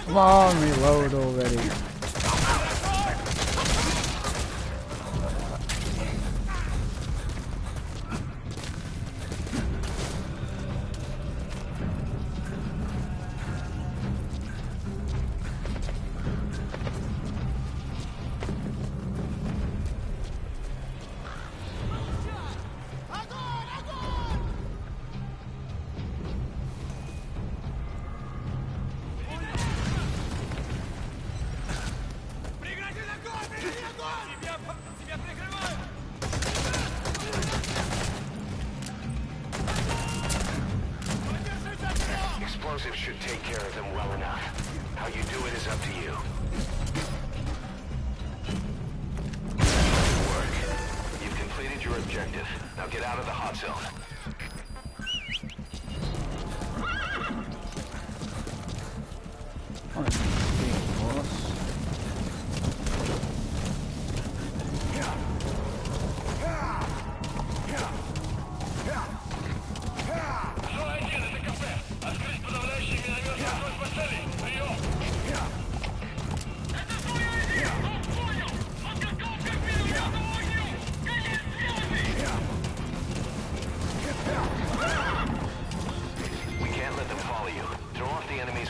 Come on, reload already. Explosives should take care of them well enough. How you do it is up to you. Good work. You've completed your objective. Now get out of the hot zone.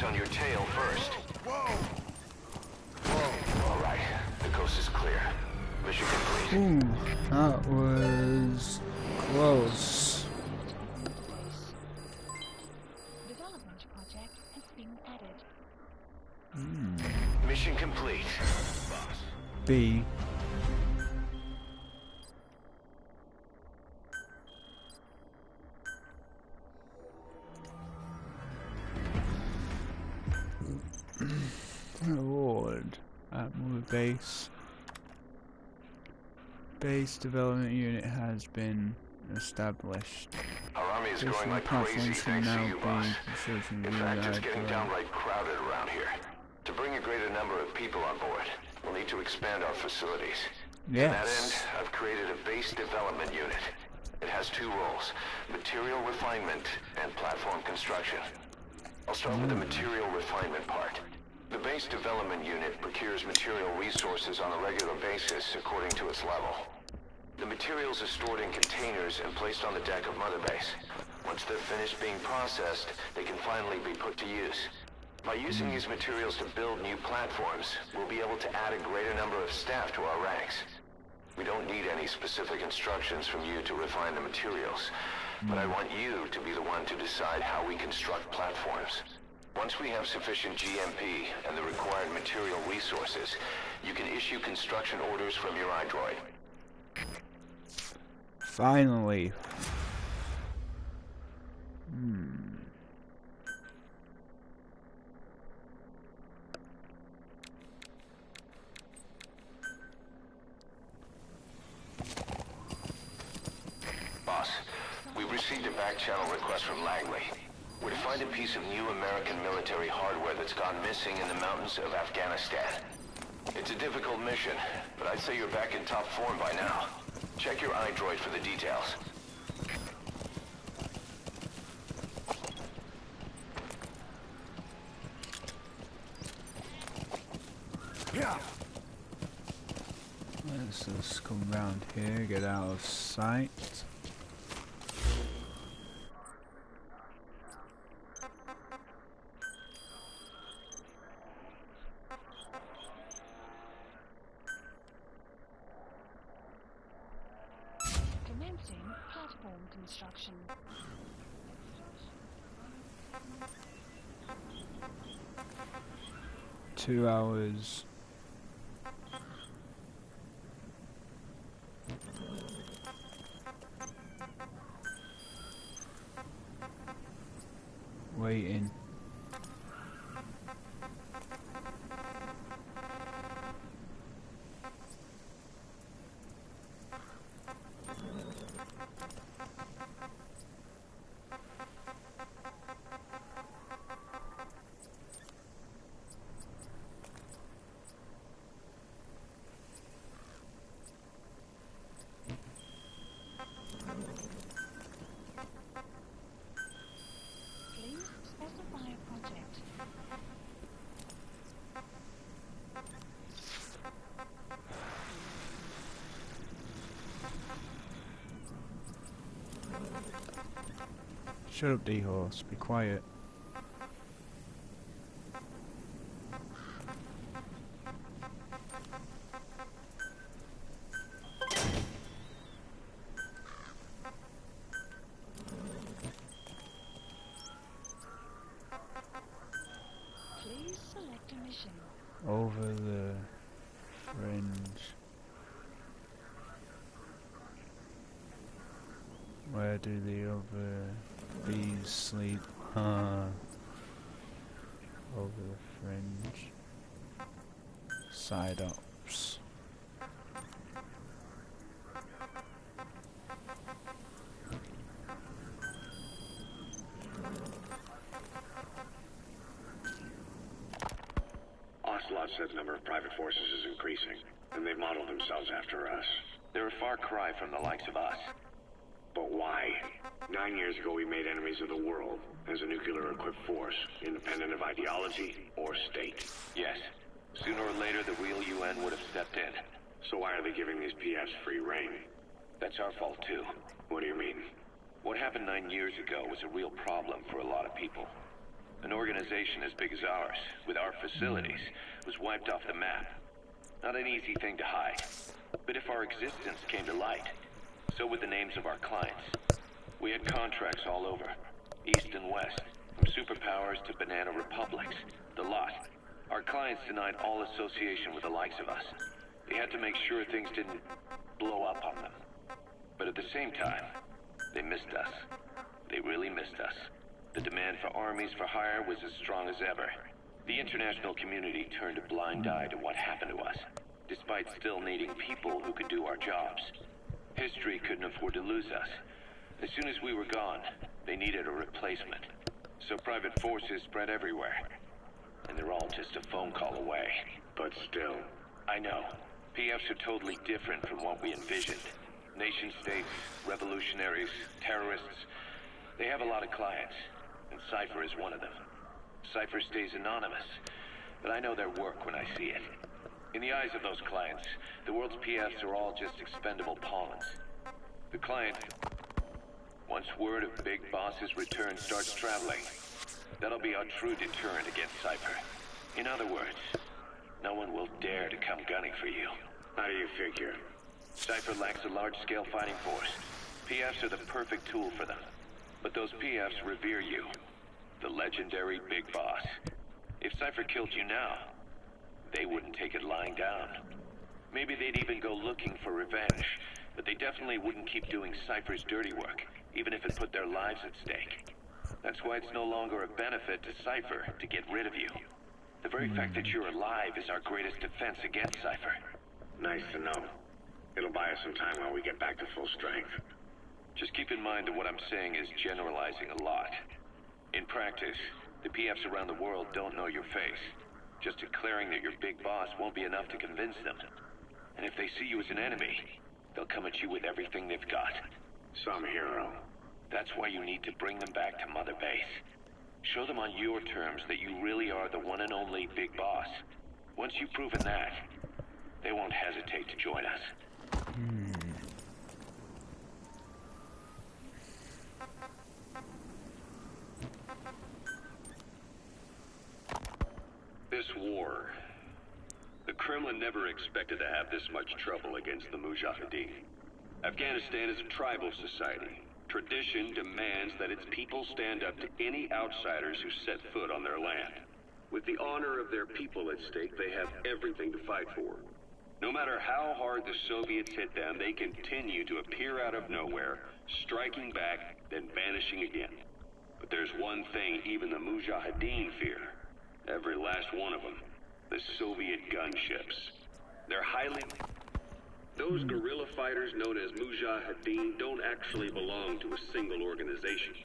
On your tail first. Whoa. All right. The coast is clear. Mission complete. Ooh, that was close. Development project has been added. Mission complete. B. Lord, Atmore base. Base development unit has been established. Our army is growing like crazy thanks to you, boss. In fact, it's getting downright crowded around here. To bring a greater number of people on board, we'll need to expand our facilities. Yes. To that end, I've created a base development unit. It has two roles: material refinement and platform construction. I'll start with the material refinement part. The base development unit procures material resources on a regular basis according to its level. The materials are stored in containers and placed on the deck of Mother Base. Once they're finished being processed, they can finally be put to use. By using these materials to build new platforms, we'll be able to add a greater number of staff to our ranks. We don't need any specific instructions from you to refine the materials, but I want you to be the one to decide how we construct platforms. Once we have sufficient GMP and the required material resources, you can issue construction orders from your iDroid. Finally. Boss, we've received a back-channel request from Langley. We're to find a piece of new American military hardware that's gone missing in the mountains of Afghanistan. It's a difficult mission, but I'd say you're back in top form by now. Check your iDroid for the details. Let's just come round here, get out of sight. Commencing platform construction. Two hours. Waiting. Shut up, D-horse. Be quiet. Please select a mission. Over the fringe. Where do the other bees sleep? Huh. Over the fringe. Side ups. Ocelot said the number of private forces is increasing, and they've modeled themselves after us. They're a far cry from the likes of us. But why? 9 years ago we made enemies of the world as a nuclear-equipped force, independent of ideology or state. Yes. Sooner or later, the real UN would have stepped in. So why are they giving these PFs free reign? That's our fault, too. What do you mean? What happened 9 years ago was a real problem for a lot of people. An organization as big as ours, with our facilities, was wiped off the map. Not an easy thing to hide. But if our existence came to light, so would the names of our clients. We had contracts all over, east and west, from superpowers to banana republics, the lot. Our clients denied all association with the likes of us. They had to make sure things didn't blow up on them. But at the same time, they missed us. They really missed us. The demand for armies for hire was as strong as ever. The international community turned a blind eye to what happened to us, despite still needing people who could do our jobs. History couldn't afford to lose us. As soon as we were gone, they needed a replacement. So private forces spread everywhere. And they're all just a phone call away. But still. I know. PFs are totally different from what we envisioned. Nation-states, revolutionaries, terrorists. They have a lot of clients, and Cypher is one of them. Cypher stays anonymous, but I know their work when I see it. In the eyes of those clients, the world's PFs are all just expendable pawns. The client, once word of Big Boss's return starts traveling, that'll be our true deterrent against Cypher. In other words, no one will dare to come gunning for you. How do you figure? Cypher lacks a large-scale fighting force. PFs are the perfect tool for them. But those PFs revere you, the legendary Big Boss. If Cypher killed you now, they wouldn't take it lying down. Maybe they'd even go looking for revenge, but they definitely wouldn't keep doing Cypher's dirty work, even if it put their lives at stake. That's why it's no longer a benefit to Cypher to get rid of you. The very fact that you're alive is our greatest defense against Cypher. Nice to know. It'll buy us some time while we get back to full strength. Just keep in mind that what I'm saying is generalizing a lot. In practice, the PFs around the world don't know your face. Just declaring that you're Big Boss won't be enough to convince them. And if they see you as an enemy, they'll come at you with everything they've got. Some hero. That's why you need to bring them back to Mother Base. Show them on your terms that you really are the one and only Big Boss. Once you've proven that, they won't hesitate to join us. This war, the Kremlin never expected to have this much trouble against the Mujahideen. Afghanistan is a tribal society. Tradition demands that its people stand up to any outsiders who set foot on their land. With the honor of their people at stake, they have everything to fight for. No matter how hard the Soviets hit them, they continue to appear out of nowhere, striking back, then vanishing again. But there's one thing even the Mujahideen fear. Every last one of them. The Soviet gunships. They're highly... Those guerrilla fighters known as Mujahideen don't actually belong to a single organization.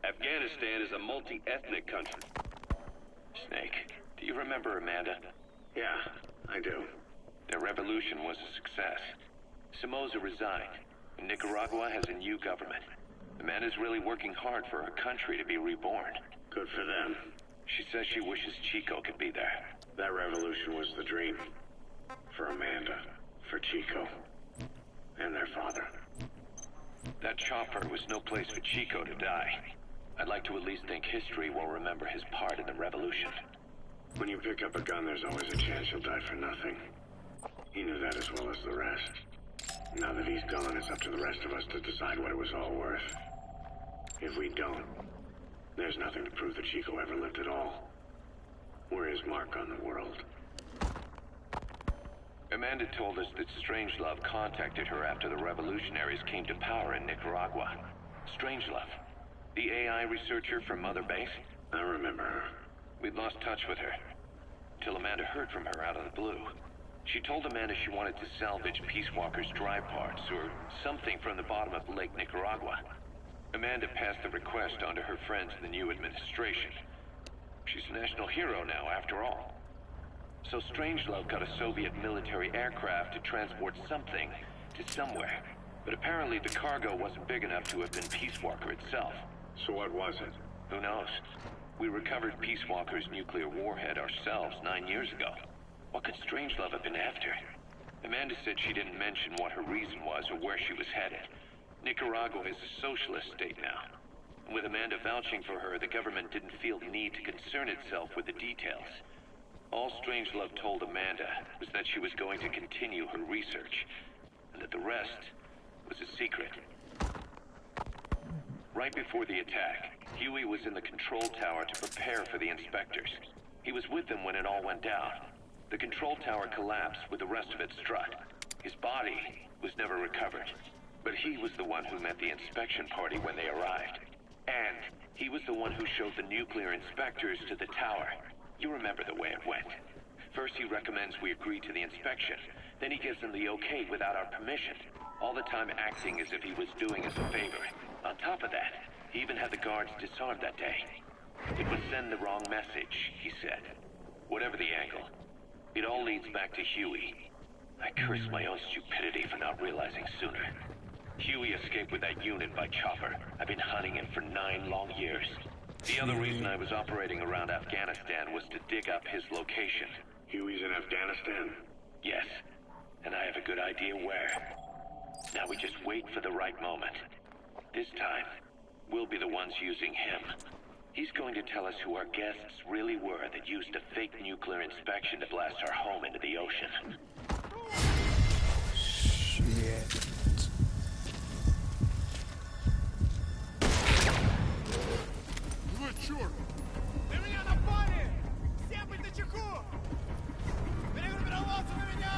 Afghanistan is a multi-ethnic country. Snake, do you remember Amanda? Yeah, I do. Their revolution was a success. Somoza resigned, and Nicaragua has a new government. Amanda's really working hard for her country to be reborn. Good for them. She says she wishes Chico could be there. That revolution was the dream. For Amanda. For Chico. And their father. That chopper was no place for Chico to die. I'd like to at least think history will remember his part in the revolution. When you pick up a gun, there's always a chance you'll die for nothing. He knew that as well as the rest. Now that he's gone, it's up to the rest of us to decide what it was all worth. If we don't, there's nothing to prove that Chico ever lived at all. We're his mark on the world. Amanda told us that Strangelove contacted her after the revolutionaries came to power in Nicaragua. Strangelove, the AI researcher from Mother Base? I remember her. We'd lost touch with her, till Amanda heard from her out of the blue. She told Amanda she wanted to salvage Peace Walker's drive parts, or something from the bottom of Lake Nicaragua. Amanda passed the request on to her friends in the new administration. She's a national hero now, after all. So Strangelove got a Soviet military aircraft to transport something to somewhere. But apparently the cargo wasn't big enough to have been Peace Walker itself. So what was it? Who knows? We recovered Peace Walker's nuclear warhead ourselves 9 years ago. What could Strangelove have been after? Amanda said she didn't mention what her reason was or where she was headed. Nicaragua is a socialist state now. With Amanda vouching for her, the government didn't feel the need to concern itself with the details. All Strangelove told Amanda was that she was going to continue her research, and that the rest was a secret. Right before the attack, Huey was in the control tower to prepare for the inspectors. He was with them when it all went down. The control tower collapsed with the rest of it struck. His body was never recovered, but he was the one who met the inspection party when they arrived. And he was the one who showed the nuclear inspectors to the tower. You remember the way it went. First he recommends we agree to the inspection, then he gives them the okay without our permission, all the time acting as if he was doing us a favor. On top of that, he even had the guards disarmed that day. It would send the wrong message, he said. Whatever the angle, it all leads back to Huey. I curse my own stupidity for not realizing sooner. Huey escaped with that unit by chopper. I've been hunting him for 9 long years. The other reason I was operating around Afghanistan was to dig up his location. Huey's in Afghanistan? Yes, and I have a good idea where. Now we just wait for the right moment. This time, we'll be the ones using him. He's going to tell us who our guests really were that used a fake nuclear inspection to blast our home into the ocean. Shit. Черт! Ты меня напали! Сепать на чеку! Перегруппировался на меня!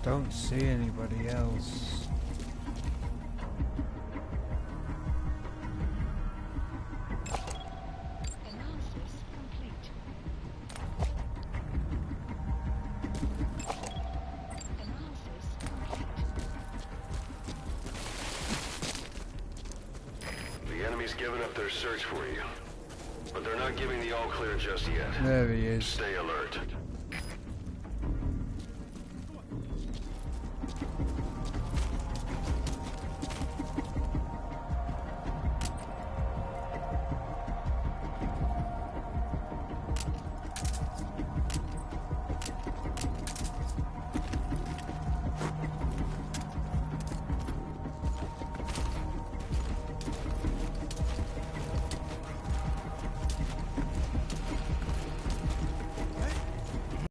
Don't see anybody else. Analysis complete. Analysis complete. The enemy's given up their search for you. But they're not giving the all clear just yet. There he is. Stay alert.